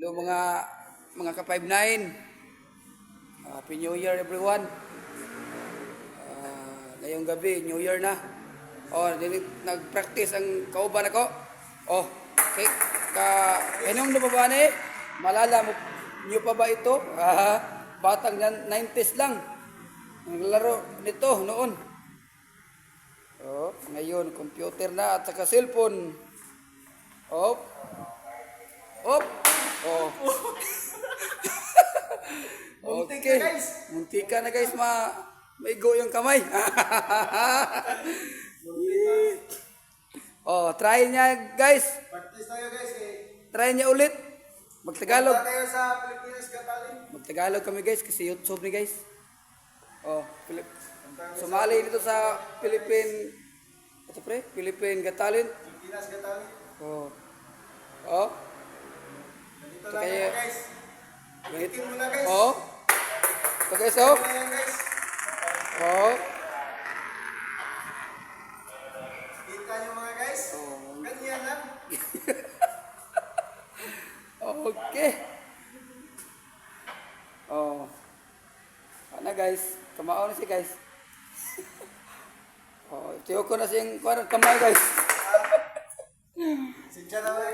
Hello mga ka-59. Happy New Year everyone. Ngayong gabi, New Year na. Nag-practice ang kauban ako. Okay. Anong lumabaan eh? Malala mo nyo pa ba ito? Batang 90s lang. Naglaro nito noon. Ngayon, computer na at saka cellphone. Op. Okay. Muntika na guys, maigo yung kamay. Try niya guys. Practice tayo guys. Try niya ulit. Magtagalog. Punta tayo sa Pilipinas Gataling. Magtagalog kami guys kasi YouTube ni guys. Sumali dito sa Philippine Got Talent. Pilipinas Gataling. Dito lang Kaya, tayo guys. Bitin mo na guys. Ito guys, Ito na yan guys. Kita nyo mga guys. Ganyan lang. Okay. Ano guys? Kamao na si guys. Tiyo ko na siyang kamay guys. Sincha na